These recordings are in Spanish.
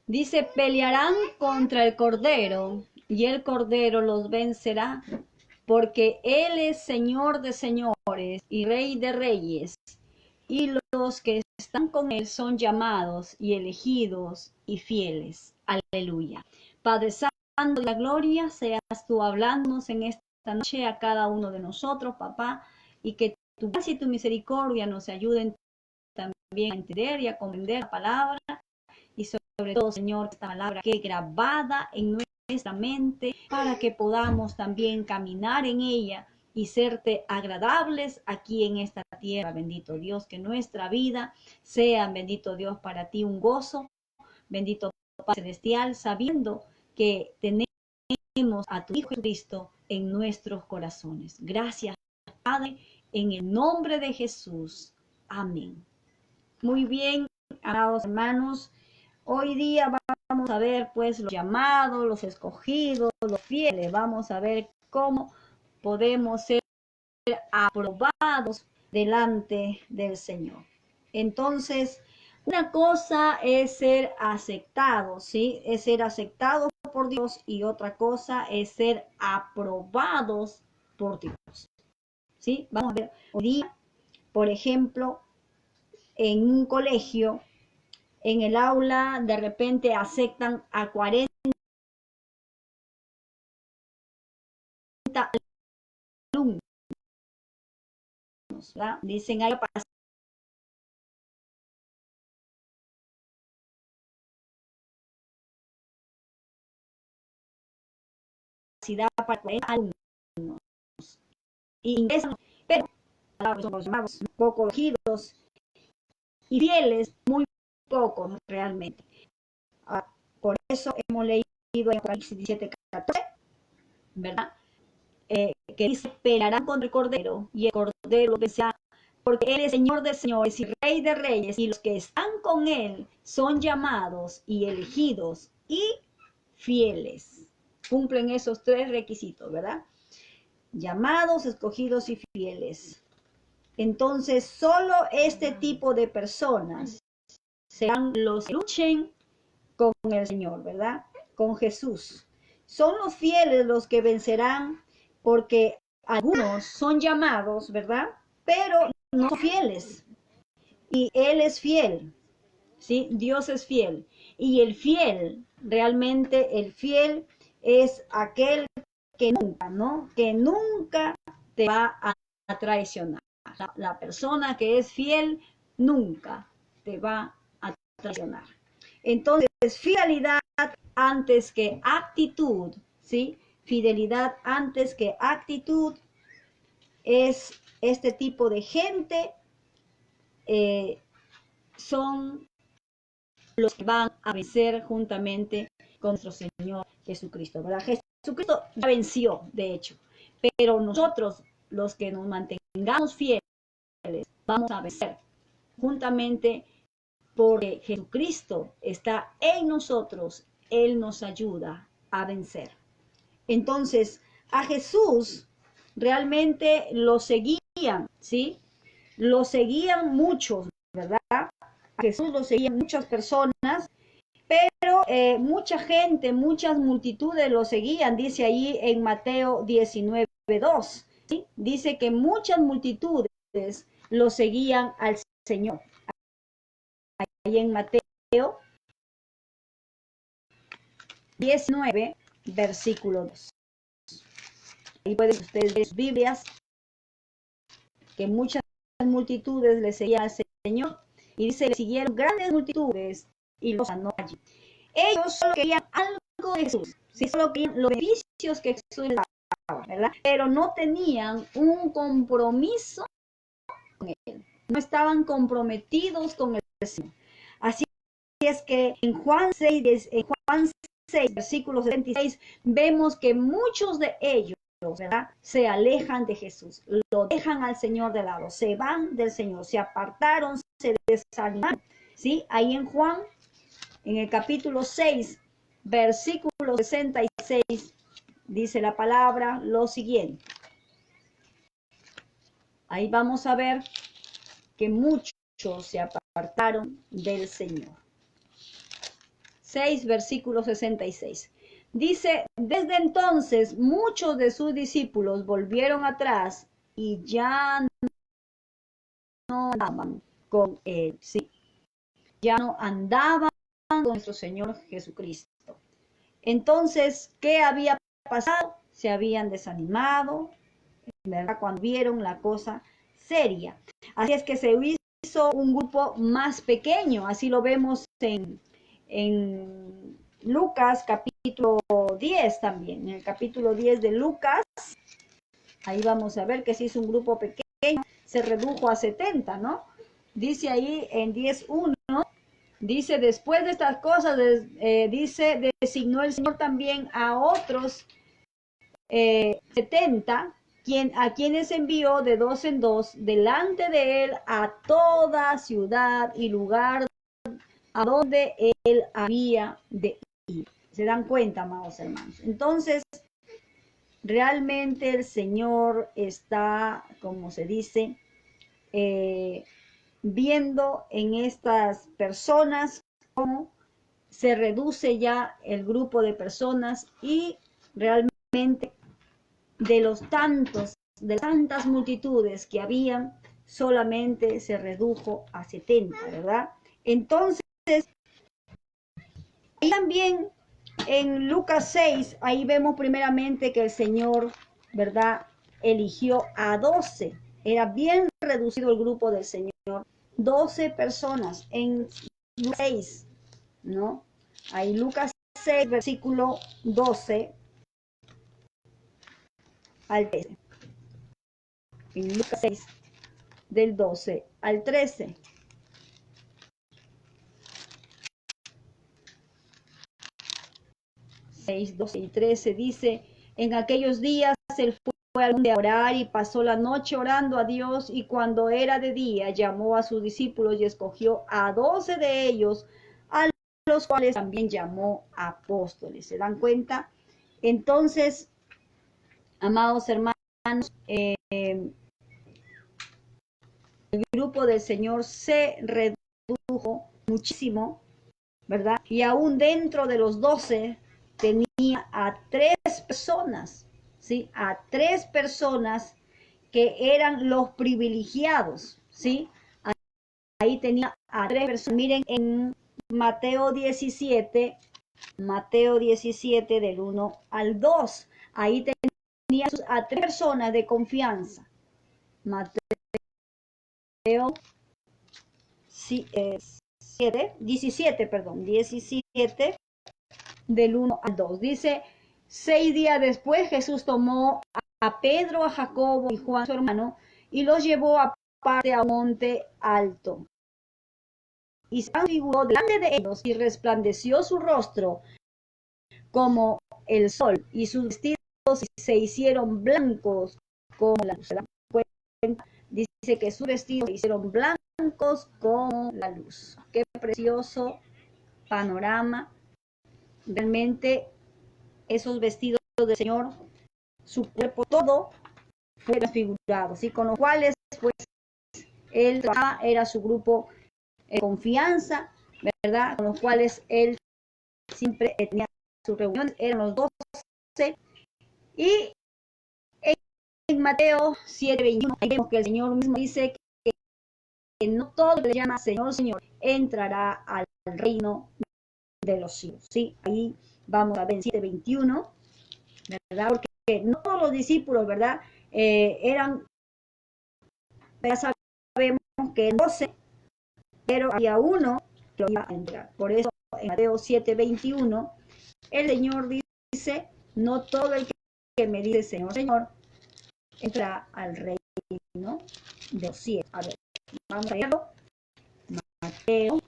Dice, pelearán contra el Cordero y el Cordero los vencerá, porque Él es Señor de señores y Rey de reyes, y los que están con Él son llamados y elegidos y fieles. Aleluya. Padre Santo de la gloria, seas tú hablándonos en esta noche a cada uno de nosotros, papá, y que tu gracia y tu misericordia nos ayuden también a entender y a comprender la palabra, y sobre todo, Señor, esta palabra que grabada en nuestra mente para que podamos también caminar en ella y serte agradables aquí en esta tierra, bendito Dios, que nuestra vida sea, bendito Dios, para ti un gozo, bendito Padre Celestial, sabiendo que tenemos a tu Hijo Cristo en nuestros corazones. Gracias, Padre, en el nombre de Jesús. Amén. Muy bien, amados hermanos, hoy día vamos a ver pues los llamados, los escogidos, los fieles. Vamos a ver cómo podemos ser aprobados delante del Señor. Entonces, una cosa es ser aceptados, ¿sí? Es ser aceptados por Dios, y otra cosa es ser aprobados por Dios, ¿sí? Vamos a ver hoy día, por ejemplo, en un colegio, en el aula, de repente aceptan a 40 alumnos, ¿verdad? Dicen, hay capacidad para 40 alumnos. Y ingresan, pero son los llamados poco elegidos y fieles, muy pocos realmente. Por eso hemos leído en Apocalipsis 17:14, ¿verdad? Que dice, pelearán contra el Cordero, y el Cordero lo vencerá, porque Él es Señor de señores y Rey de reyes, y los que están con Él son llamados y elegidos y fieles. Cumplen esos tres requisitos, ¿verdad? Llamados, escogidos y fieles. Entonces, solo este tipo de personas serán los que luchen con el Señor, ¿verdad? Con Jesús. Son los fieles los que vencerán, porque algunos son llamados, ¿verdad? Pero no son fieles. Y Él es fiel, ¿sí? Dios es fiel. Y el fiel, realmente el fiel es aquel que nunca, ¿no? Que nunca te va a traicionar. La persona que es fiel nunca te va a traicionar. Entonces, fidelidad antes que actitud, ¿sí? Fidelidad antes que actitud es este tipo de gente, son los que van a vencer juntamente con nuestro Señor Jesucristo, ¿verdad? Jesucristo ya venció, de hecho, pero nosotros, los que nos mantengamos fieles, vamos a vencer juntamente, porque Jesucristo está en nosotros. Él nos ayuda a vencer. Entonces, a Jesús realmente lo seguían, ¿sí? Lo seguían muchos, ¿verdad? A Jesús lo seguían muchas personas, pero mucha gente, muchas multitudes lo seguían, dice ahí en Mateo 19:2, ¿sí? Dice que muchas multitudes lo seguían al Señor. Ahí en Mateo 19, versículo 2. Ahí pueden ustedes ver sus Biblias, que muchas multitudes le seguían al Señor, y dice, le siguieron grandes multitudes y los sanó allí. Ellos solo querían algo de Jesús, ¿sí? Solo querían los beneficios que Jesús les daba, ¿verdad? Pero no tenían un compromiso con Él, no estaban comprometidos con el Señor. Así es que en Juan 6, versículo 76, vemos que muchos de ellos, ¿verdad?, se alejan de Jesús, lo dejan al Señor de lado, se van del Señor, se apartaron, se desanimaron, ¿sí? Ahí en Juan, en el capítulo 6, versículo 66, dice la palabra lo siguiente. Ahí vamos a ver que muchos se apartaron del Señor. 6, versículo 66. Dice, desde entonces muchos de sus discípulos volvieron atrás y ya no andaban con él, sí, ya no andaban con nuestro Señor Jesucristo. Entonces, ¿qué había pasado? Se habían desanimado, ¿verdad? Cuando vieron la cosa seria. Así es que se hizo un grupo más pequeño, así lo vemos en Lucas capítulo 10 también, en el capítulo 10 de Lucas, ahí vamos a ver que se hizo un grupo pequeño, se redujo a 70, ¿no? Dice ahí en 10:1, dice, después de estas cosas, dice, designó el Señor también a otros 70, a quienes envió de dos en dos delante de él a toda ciudad y lugar a donde él había de ir. ¿Se dan cuenta, amados hermanos? Entonces, realmente el Señor está, como se dice, viendo en estas personas cómo se reduce ya el grupo de personas y realmente de las tantas multitudes que habían, solamente se redujo a 70, ¿verdad? Entonces, y también en Lucas 6, ahí vemos primeramente que el Señor, ¿verdad?, eligió a 12. Era bien reducido el grupo del Señor. 12 personas en Lucas 6, ¿no? Ahí Lucas 6, versículo 12 al 13. En Lucas 6, del 12 al 13. 6, 12 y 13 dice, en aquellos días él fue al monte a orar y pasó la noche orando a Dios, y cuando era de día llamó a sus discípulos y escogió a 12 de ellos, a los cuales también llamó apóstoles. ¿Se dan cuenta? Entonces, amados hermanos, el grupo del Señor se redujo muchísimo, ¿verdad? Y aún dentro de los 12 tenía a 3 personas, ¿sí? A 3 personas que eran los privilegiados, ¿sí? Ahí tenía a 3 personas. Miren en Mateo 17 del 1 al 2. Ahí tenía a 3 personas de confianza. Mateo 17 del 1 al 2. Dice, 6 días después Jesús tomó a Pedro, a Jacobo y Juan su hermano y los llevó aparte a un monte alto. Y se transfiguró delante de ellos y resplandeció su rostro como el sol y sus vestidos se hicieron blancos como la luz. Dice que sus vestidos se hicieron blancos como la luz. Qué precioso panorama. Realmente esos vestidos del Señor, su cuerpo todo fue transfigurado, ¿sí? Con los cuales pues él trabajaba, era su grupo de confianza, ¿verdad? Con los cuales él siempre tenía sus reuniones, eran los 12. Y en Mateo 7:21 vemos que el Señor mismo dice que no todo el que le llama Señor, Señor, entrará al reino de los cielos, ¿sí? Ahí vamos a ver en 7:21, ¿verdad? Porque no todos los discípulos, ¿verdad? Eran, ya sabemos que 12, pero había uno que lo iba a entrar. Por eso en Mateo 7:21, el Señor dice, no todo el que me dice Señor, Señor, entra al reino de los cielos. A ver, vamos a verlo. Mateo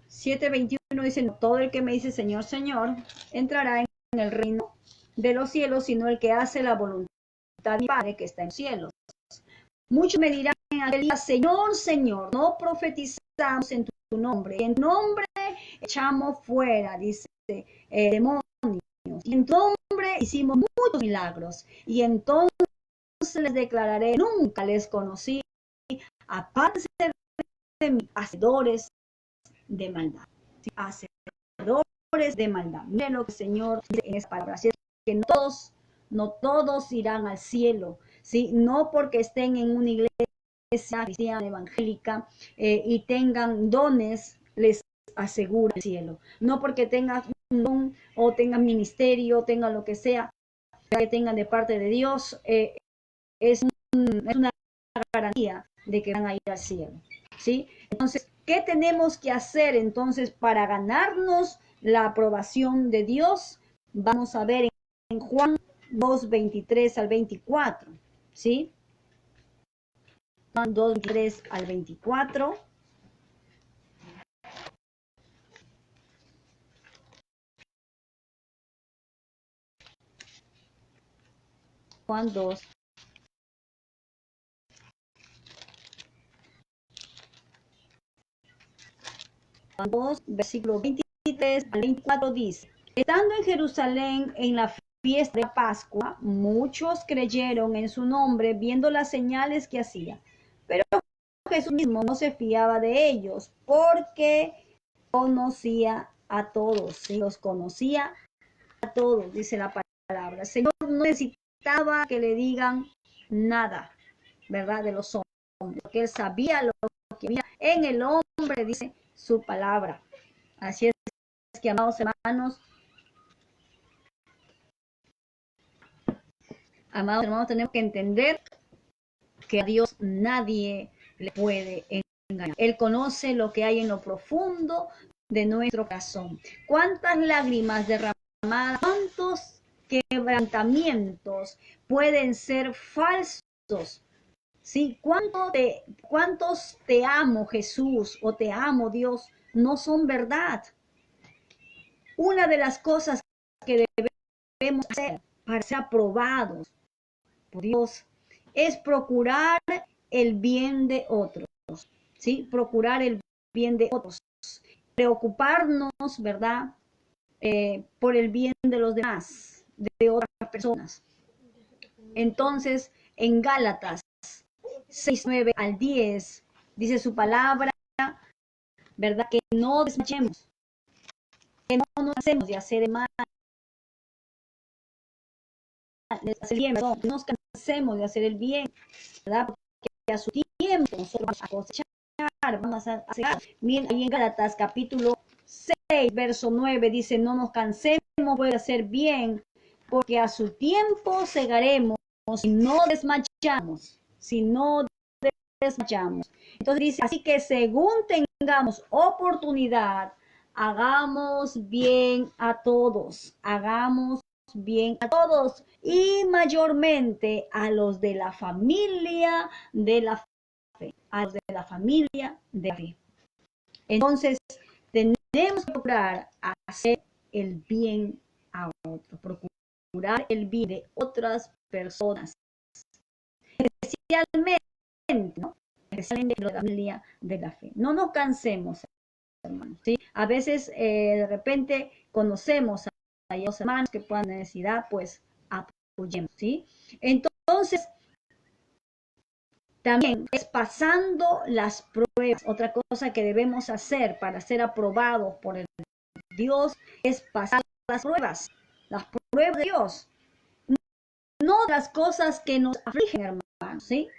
7:21 dice, no todo el que me dice Señor, Señor, entrará en el reino de los cielos, sino el que hace la voluntad de mi Padre que está en los cielos. Muchos me dirán en aquel día, Señor, Señor, no profetizamos en tu nombre, en tu nombre echamos fuera, dice, demonios, y en tu nombre hicimos muchos milagros, y entonces les declararé, nunca les conocí, apártense de mí, hacedores de maldad. ¿Sí? Hacedores de maldad. Miren lo que el Señor dice en esa palabra. Así es que no todos irán al cielo, ¿sí? No porque estén en una iglesia cristiana evangélica y tengan dones, les asegura el cielo. No porque tengan un don o tengan ministerio, tengan lo que sea, que tengan de parte de Dios, es una garantía de que van a ir al cielo, ¿sí? Entonces, ¿qué tenemos que hacer entonces para ganarnos la aprobación de Dios? Vamos a ver en Juan 2, 23 al 24, ¿sí? Juan 2, 23 al 24. Juan 2. Juan 2, versículo 23 al 24 dice, estando en Jerusalén en la fiesta de Pascua, muchos creyeron en su nombre viendo las señales que hacía. Pero Jesús mismo no se fiaba de ellos porque conocía a todos, ¿sí? Los conocía a todos, dice la palabra. El Señor no necesitaba que le digan nada, ¿verdad? De los hombres, porque Él sabía lo que había en el hombre, dice su palabra. Así es que, amados hermanos, tenemos que entender que a Dios nadie le puede engañar. Él conoce lo que hay en lo profundo de nuestro corazón. ¿Cuántas lágrimas derramadas, cuántos quebrantamientos pueden ser falsos? ¿Sí? ¿Cuántos te amo Jesús o te amo Dios no son verdad? Una de las cosas que debemos hacer para ser aprobados por Dios es procurar el bien de otros, ¿sí? Procurar el bien de otros, preocuparnos, ¿verdad? Por el bien de los demás, de otras personas. Entonces, en Gálatas 6, 9 al 10, dice su palabra, ¿verdad? Que no desmayemos, que no nos hacemos de hacer el mal, de hacer el bien, perdón, no nos cansemos de hacer el bien, ¿verdad? Porque a su tiempo nosotros vamos a cosechar, vamos a hacer. Miren, ahí en Gálatas capítulo 6, verso 9, dice, no nos cansemos de hacer bien, porque a su tiempo segaremos si no desmayamos, si no desmayamos. Entonces dice, así que según tengamos oportunidad, hagamos bien a todos, hagamos bien a todos y mayormente a los de la familia de la fe, a los de la familia de la fe. Entonces, tenemos que procurar hacer el bien a otros, procurar el bien de otras personas, especialmente, ¿no? Especialmente de la familia de la fe. No nos cansemos, hermanos, ¿sí? A veces, de repente, conocemos a los hermanos que puedan necesidad, pues apoyemos, ¿sí? Entonces, también es pasando las pruebas. Otra cosa que debemos hacer para ser aprobados por el Dios es pasar las pruebas de Dios. No las cosas que nos afligen, hermanos, ¿sí?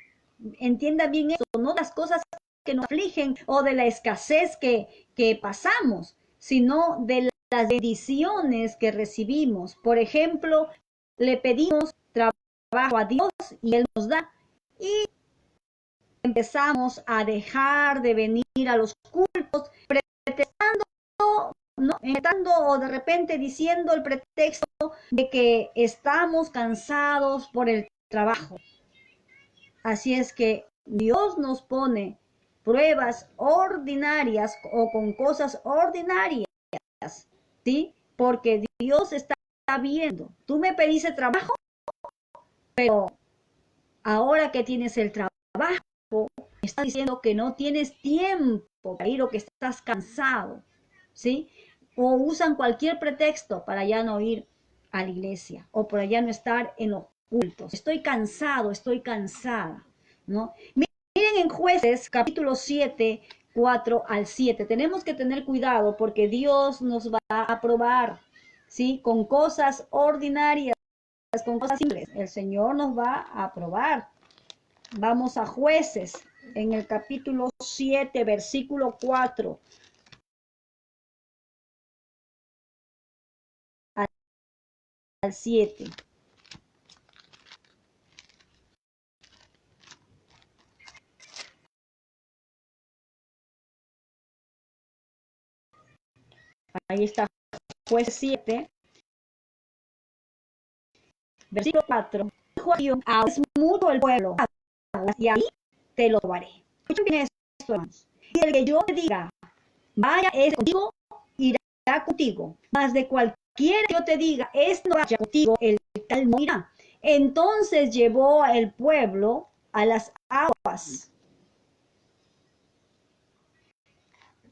Entienda bien eso, no las cosas que nos afligen o de la escasez que pasamos, sino de las bendiciones que recibimos. Por ejemplo, le pedimos trabajo a Dios y Él nos da. Y empezamos a dejar de venir a los cultos, pretextando, ¿no? O de repente diciendo el pretexto de que estamos cansados por el trabajo. Así es que Dios nos pone pruebas ordinarias o con cosas ordinarias, ¿sí? Porque Dios está viendo. Tú me pediste trabajo, pero ahora que tienes el trabajo, estás diciendo que no tienes tiempo para ir o que estás cansado, ¿sí? O usan cualquier pretexto para ya no ir a la iglesia o para ya no estar en los cultos. Estoy cansado, estoy cansada, ¿no? Mire Miren en Jueces, capítulo 7, 4 al 7. Tenemos que tener cuidado porque Dios nos va a probar, ¿sí? Con cosas ordinarias, con cosas simples. El Señor nos va a probar. Vamos a Jueces, en el capítulo 7, versículo 4 al 7. Ahí está Jueces 7, versículo 4. Dijo a Dios, ahora es mucho el pueblo, y ahí te lo daré. Escuchen bien esto, hermanos. Y el que yo te diga, vaya este contigo, irá contigo. Mas de cualquiera que yo te diga, este no vaya contigo, el tal no irá. Entonces llevó el pueblo a las aguas.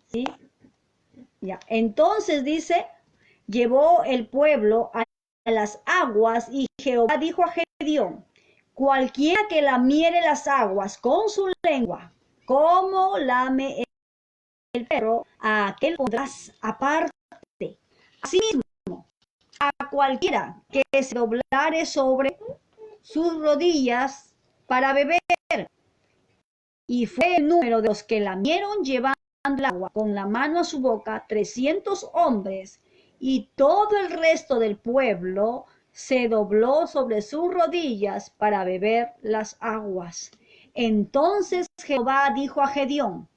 ¿Sí? Ya. Entonces dice, llevó el pueblo a las aguas y Jehová dijo a Gedeón, cualquiera que lamiere las aguas con su lengua, como lame el perro, a aquel pondrás aparte. Asimismo, a cualquiera que se doblare sobre sus rodillas para beber. Y fue el número de los que lamieron llevando el agua con la mano a su boca 300 hombres, y todo el resto del pueblo se dobló sobre sus rodillas para beber las aguas. Entonces Jehová dijo a Gedeón,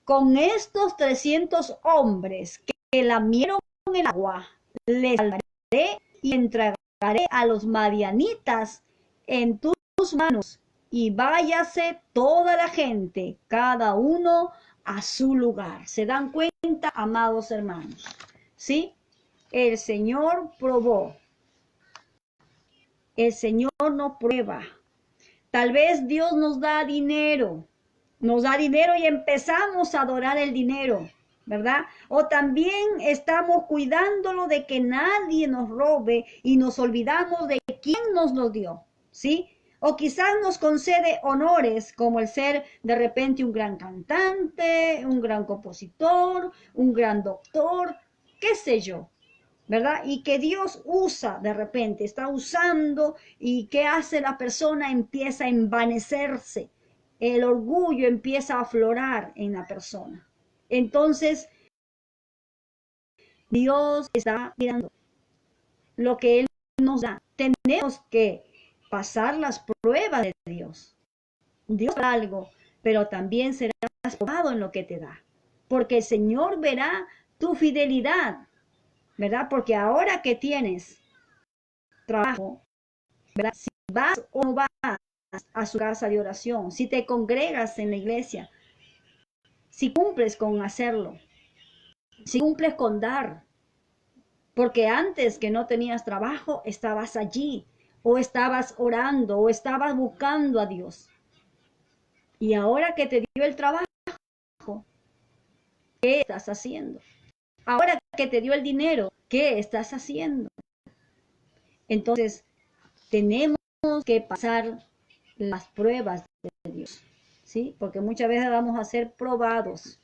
con estos 300 hombres que lamieron el agua, les salvaré y entregaré a los madianitas en tus manos, y váyase toda la gente, cada uno a su lugar. ¿Se dan cuenta, amados hermanos? ¿Sí? El Señor probó. El Señor no prueba. Tal vez Dios nos da dinero y empezamos a adorar el dinero, ¿verdad? O también estamos cuidándolo de que nadie nos robe y nos olvidamos de quién nos lo dio, ¿sí? O quizás nos concede honores como el ser de repente un gran cantante, un gran compositor, un gran doctor, qué sé yo, ¿verdad? Y que Dios usa de repente, está usando, y ¿qué hace la persona? Empieza a envanecerse, el orgullo empieza a aflorar en la persona. Entonces, Dios está mirando lo que Él nos da. Tenemos que pasar las pruebas de Dios. Dios da algo, pero también serás probado en lo que te da, porque el Señor verá tu fidelidad, ¿verdad? Porque ahora que tienes trabajo, ¿verdad? Si vas o no vas a su casa de oración, si te congregas en la iglesia, si cumples con hacerlo, si cumples con dar, porque antes que no tenías trabajo, estabas allí, o estabas orando, o estabas buscando a Dios. Y ahora que te dio el trabajo, ¿qué estás haciendo? Ahora que te dio el dinero, ¿qué estás haciendo? Entonces, tenemos que pasar las pruebas de Dios, ¿sí? Porque muchas veces vamos a ser probados.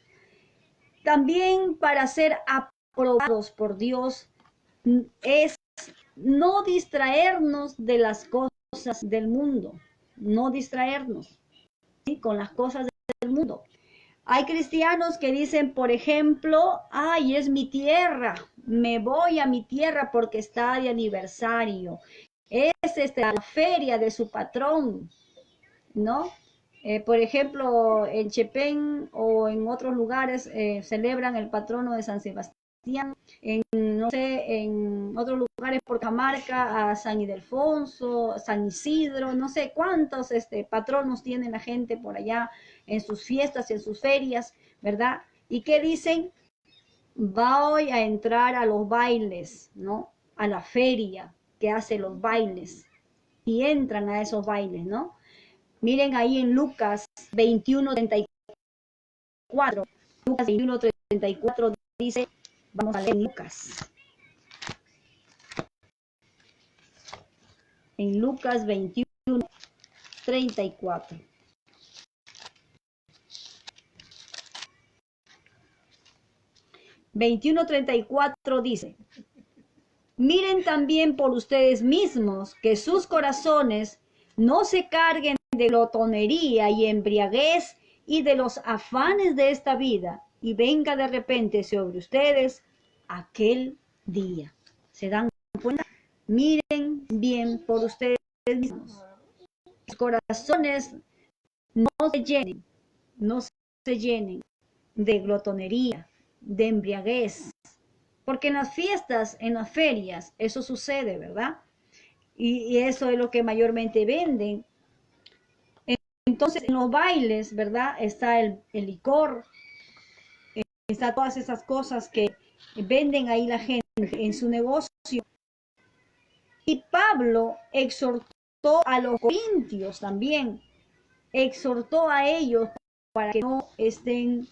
También para ser aprobados por Dios es no distraernos de las cosas del mundo, no distraernos, ¿sí? Con las cosas del mundo. Hay cristianos que dicen, por ejemplo, ay, es mi tierra, me voy a mi tierra porque está de aniversario. Es la feria de su patrón, ¿no? Por ejemplo, en Chepén o en otros lugares celebran el patrono de San Sebastián. No sé, en otros lugares por Cajamarca a San Ildefonso, San Isidro, no sé cuántos patronos tiene la gente por allá en sus fiestas y en sus ferias, ¿verdad? ¿Y qué dicen? Voy a entrar a los bailes, ¿no? A la feria que hace los bailes, y entran a esos bailes, ¿no? Miren ahí en Lucas 21:34. Lucas 21:34 dice, vamos a leer Lucas. En Lucas 21:34. 21:34 dice: miren también por ustedes mismos que sus corazones no se carguen de glotonería y embriaguez y de los afanes de esta vida, y venga de repente sobre ustedes aquel día. ¿Se dan cuenta? Miren bien por ustedes mismos. Sus corazones no se llenen de glotonería, de embriaguez, porque en las fiestas, en las ferias, eso sucede, ¿verdad? Y eso es lo que mayormente venden. Entonces, en los bailes, ¿verdad? Está el licor, está todas esas cosas que venden ahí la gente en su negocio. Y Pablo exhortó a los corintios también, exhortó a ellos para que no estén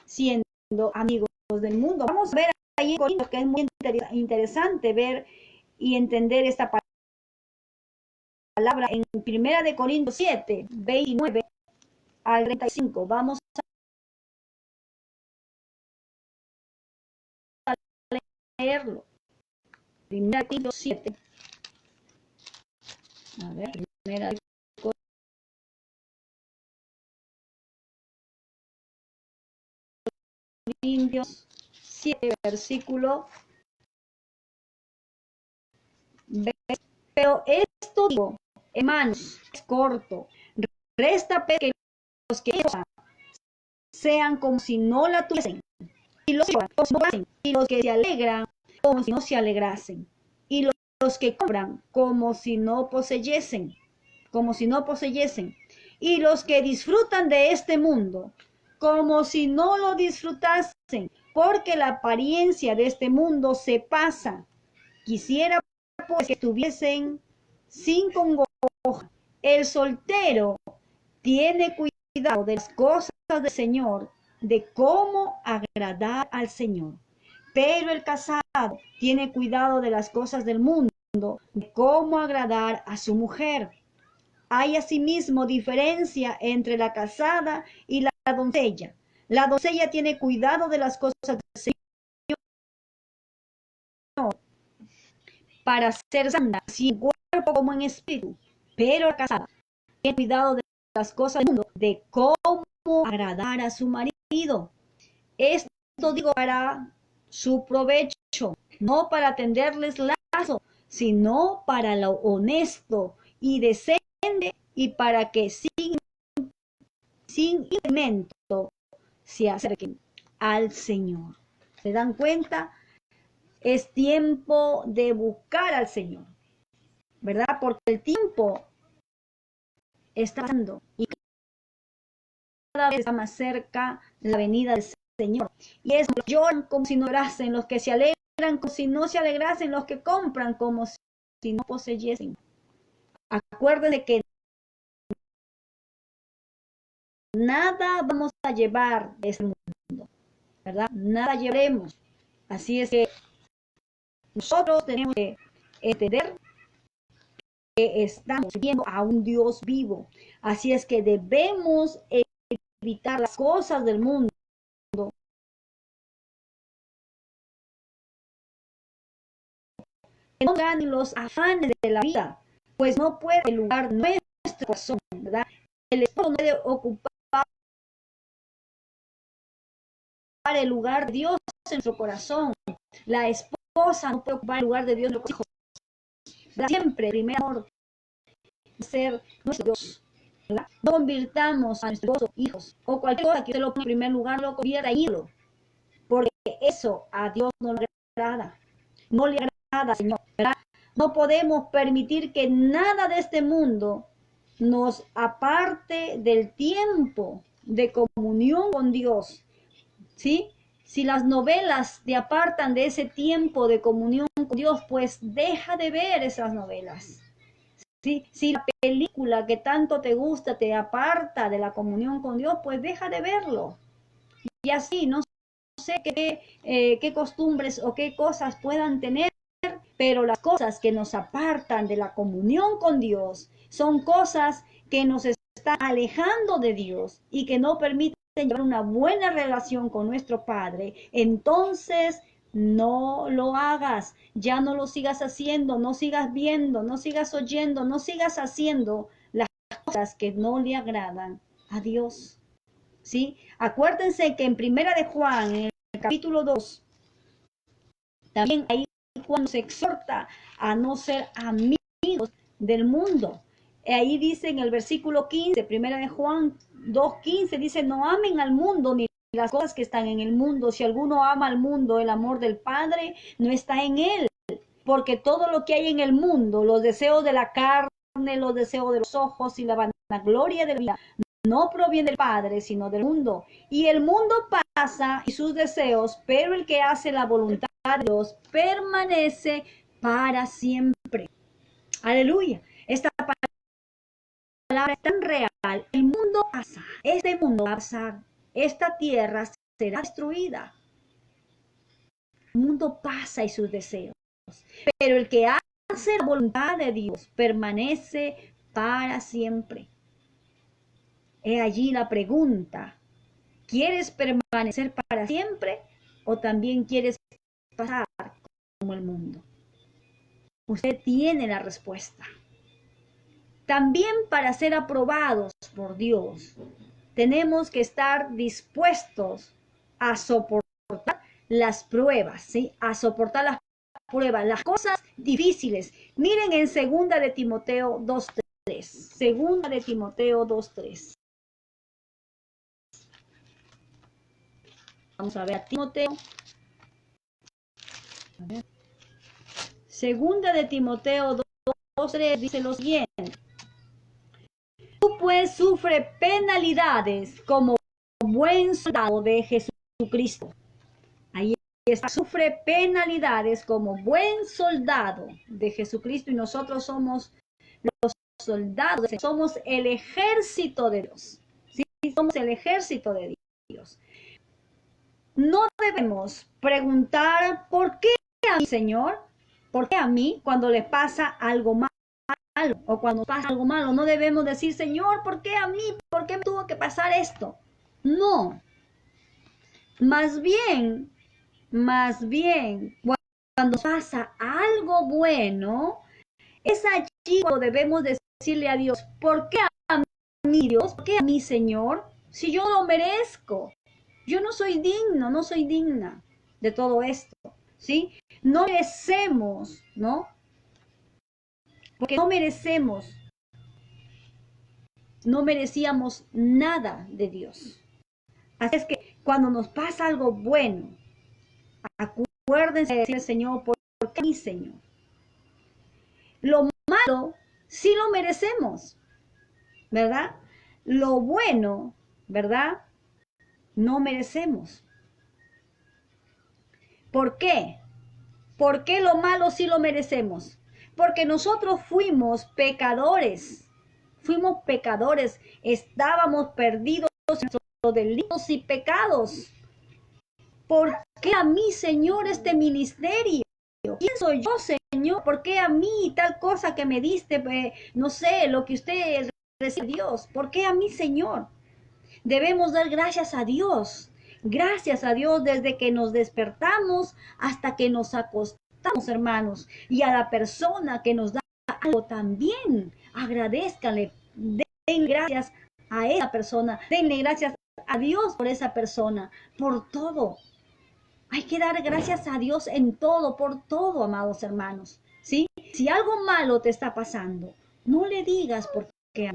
siendo amigos del mundo. Vamos a ver ahí en Corintios, que es muy interesante ver y entender esta palabra en 1 Corintios 7, 29 al 35. Vamos a leerlo. 1 Corintios 7. A ver, 1 Corintios 7, versículo 20. Pero esto digo, hermanos, es corto. Resta que los que sean como si no la tuviesen, y los que se alegran como si no se alegrasen, y los que compran como si no poseyesen, y los que disfrutan de este mundo como si no lo disfrutasen, porque la apariencia de este mundo se pasa. Quisiera pues que estuviesen sin congoja. El soltero tiene cuidado de las cosas del Señor, de cómo agradar al Señor. Pero el casado tiene cuidado de las cosas del mundo, de cómo agradar a su mujer. Hay asimismo diferencia entre la casada y la doncella. La doncella tiene cuidado de las cosas del Señor para ser santa, así en cuerpo como en espíritu. Pero la casada tiene cuidado de las cosas del mundo, de cómo agradar a su marido. Esto digo para su provecho, no para tenderles lazo, sino para lo honesto y decente, y para que sin impedimento se acerquen al Señor. ¿Se dan cuenta? Es tiempo de buscar al Señor, ¿verdad? Porque el tiempo está pasando y cada vez está más cerca la venida del Señor. Y es los que lloran como si no llorasen, los que se alegran como si no se alegrasen, los que compran como si no poseyesen. Acuérdense que nada vamos a llevar de este mundo, ¿verdad? Nada llevaremos. Así es que nosotros tenemos que entender que estamos viendo a un Dios vivo. Así es que debemos evitar las cosas del mundo. Que no ganen los afanes de la vida, pues no puede lugar nuestro corazón, ¿verdad? El esposo no puede ocupar el lugar de Dios en nuestro corazón. La esposa no puede ocupar el lugar de Dios en los hijos. Siempre, primer amor, ser nuestro Dios, ¿verdad? No convirtamos a nuestros hijos o cualquier cosa que usted lo ponga en primer lugar, lo convierta en ídolo, porque eso a Dios no le agrada. No le agrada, Señor, ¿verdad? No podemos permitir que nada de este mundo nos aparte del tiempo de comunión con Dios, ¿sí? Si las novelas te apartan de ese tiempo de comunión con Dios, pues deja de ver esas novelas. ¿Sí? Si la película que tanto te gusta te aparta de la comunión con Dios, pues deja de verlo. Y así, no sé qué costumbres o qué cosas puedan tener, pero las cosas que nos apartan de la comunión con Dios son cosas que nos están alejando de Dios y que no permiten llevar una buena relación con nuestro Padre, entonces no lo hagas, ya no lo sigas haciendo, no sigas viendo, no sigas oyendo, no sigas haciendo las cosas que no le agradan a Dios. ¿Sí? Acuérdense que en Primera de Juan, en el capítulo 2, también ahí Juan se exhorta a no ser amigos del mundo. Ahí dice en el versículo 15, Primera de Juan 2:15, dice, no amen al mundo ni las cosas que están en el mundo. Si alguno ama al mundo, el amor del Padre no está en él. Porque todo lo que hay en el mundo, los deseos de la carne, los deseos de los ojos y la vanagloria de la vida, no proviene del Padre, sino del mundo. Y el mundo pasa y sus deseos, pero el que hace la voluntad de Dios permanece para siempre. Aleluya. Esta palabra es tan real. El mundo pasa. Este mundo va a pasar. Esta tierra será destruida. El mundo pasa y sus deseos. Pero el que hace la voluntad de Dios permanece para siempre. He allí la pregunta, ¿quieres permanecer para siempre o también quieres pasar como el mundo? Usted tiene la respuesta. También para ser aprobados por Dios, tenemos que estar dispuestos a soportar las pruebas, ¿sí? A soportar las pruebas, las cosas difíciles. Miren en 2 de Timoteo 2:3. 2 de Timoteo 2:3. Vamos a ver a Timoteo. Segunda de Timoteo 2:3 dice lo siguiente. Tú pues sufre penalidades como buen soldado de Jesucristo. Ahí está, sufre penalidades como buen soldado de Jesucristo y nosotros somos los soldados, somos el ejército de Dios. ¿Sí? Somos el ejército de Dios. No debemos preguntar, ¿por qué a mí, Señor? ¿Por qué a mí cuando le pasa algo malo? O cuando pasa algo malo, no debemos decir, Señor, ¿por qué a mí? ¿Por qué me tuvo que pasar esto? No. Más bien, cuando pasa algo bueno, es allí cuando debemos decirle a Dios, ¿por qué a mí, Dios? ¿Por qué a mí, Señor? Si yo lo merezco. Yo no soy digno, no soy digna de todo esto, ¿sí? No merecemos, ¿no? Porque no merecíamos nada de Dios. Así es que cuando nos pasa algo bueno, acuérdense de decir, Señor, ¿por qué a mí, Señor? Lo malo sí lo merecemos, ¿verdad? Lo bueno, ¿verdad? No merecemos. ¿Por qué? ¿Por qué lo malo sí lo merecemos? Porque nosotros fuimos pecadores, estábamos perdidos en nuestros delitos y pecados. ¿Por qué a mí, Señor, este ministerio? ¿Quién soy yo, Señor? ¿Por qué a mí tal cosa que me diste? No sé, lo que usted recibe de Dios. ¿Por qué a mí, Señor? Debemos dar gracias a Dios. Gracias a Dios desde que nos despertamos hasta que nos acostamos, hermanos. Y a la persona que nos da algo también, agradézcanle, den gracias a esa persona, denle gracias a Dios por esa persona, por todo. Hay que dar gracias a Dios en todo, por todo, amados hermanos. ¿Sí? Si algo malo te está pasando, no le digas por qué.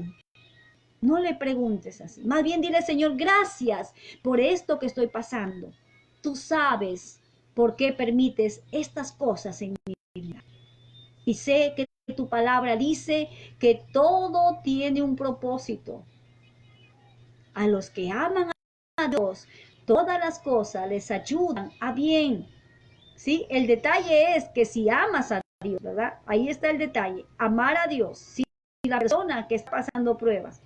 No le preguntes así. Más bien dile, Señor, gracias por esto que estoy pasando. Tú sabes por qué permites estas cosas en mi vida. Y sé que tu palabra dice que todo tiene un propósito. A los que aman a Dios, todas las cosas les ayudan a bien. ¿Sí? El detalle es que si amas a Dios, ¿verdad? Ahí está el detalle. Amar a Dios. Si la persona que está pasando pruebas,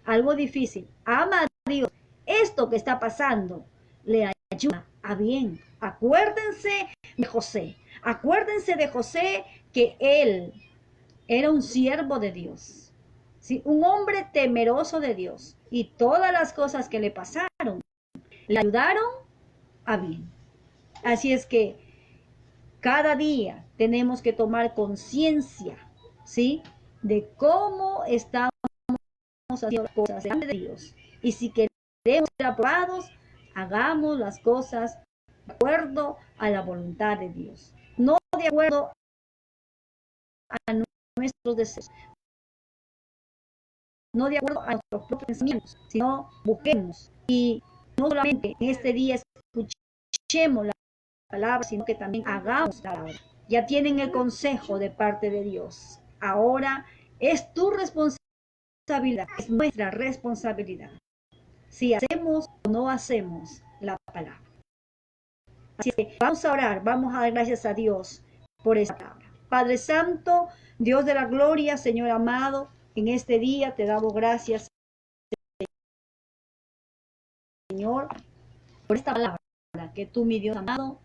algo difícil, ama a Dios, esto que está pasando le ayuda a bien. Acuérdense de José que él era un siervo de Dios, ¿sí? Un hombre temeroso de Dios. Y todas las cosas que le pasaron le ayudaron a bien. Así es que cada día tenemos que tomar conciencia, ¿sí? De cómo estamos haciendo las cosas delante de Dios. Y si queremos ser aprobados, hagamos las cosas de acuerdo a la voluntad de Dios. No de acuerdo a nuestros deseos, no de acuerdo a nuestros propios pensamientos, sino busquemos. Y no solamente en este día escuchemos la palabra, sino que también hagamos la palabra. Ya tienen el consejo de parte de Dios. Ahora es tu responsabilidad, es nuestra responsabilidad. Si hacemos o no hacemos la palabra. Así que vamos a orar, vamos a dar gracias a Dios por esa palabra. Padre Santo, Dios de la gloria, Señor amado, en este día te damos gracias, Señor, por esta palabra que tú, mi Dios amado,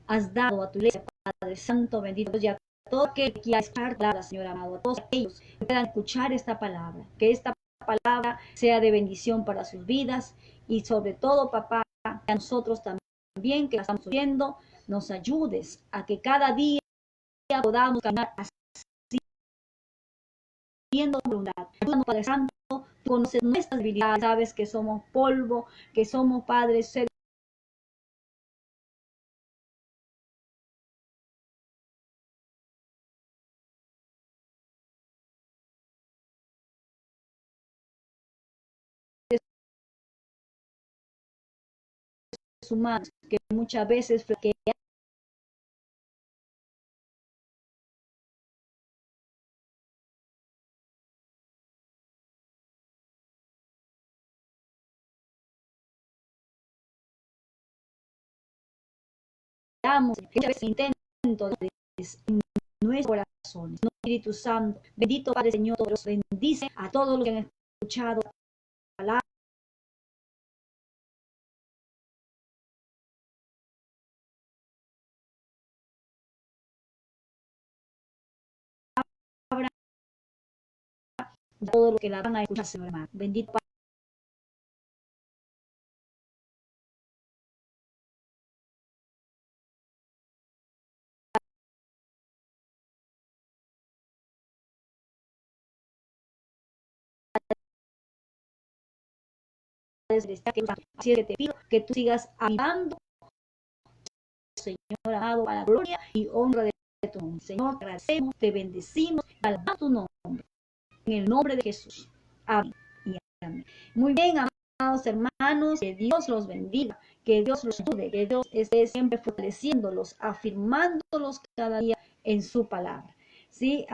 has dado a tu iglesia, Padre Santo, bendito Dios, y a todo aquel que quiera escuchar palabra, Señor amado, a todos aquellos que puedan escuchar esta palabra, que esta palabra sea de bendición para sus vidas y sobre todo, papá, a nosotros también que la estamos oyendo, nos ayudes a que cada día podamos caminar así, viendo tu voluntad. Ayúdanos, Padre Santo, tú conoces nuestras debilidades, sabes que somos polvo, que somos, Padre, seres humanos, que muchas veces flaqueamos. Muchas veces intento en nuestros corazones. No, Espíritu Santo, bendito Padre Señor, los bendice a todos los que han escuchado la palabra. Todo lo que la van a escuchar, Señor amado. Bendito Padre Celestial, así es que te pido que tú sigas amando, Señor amado, para la gloria y honra de tu nombre. Señor, te agradecemos, te bendecimos, alabamos tu nombre, en el nombre de Jesús. Amén y amén. Muy bien, amados hermanos, que Dios los bendiga, que Dios los ayude, que Dios esté siempre fortaleciéndolos, afirmándolos cada día en su palabra. ¿Sí?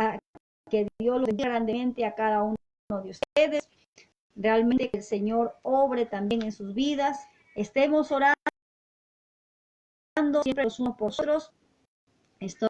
Que Dios los bendiga grandemente a cada uno de ustedes. Realmente que el Señor obre también en sus vidas. Estemos orando siempre los unos por otros. Estoy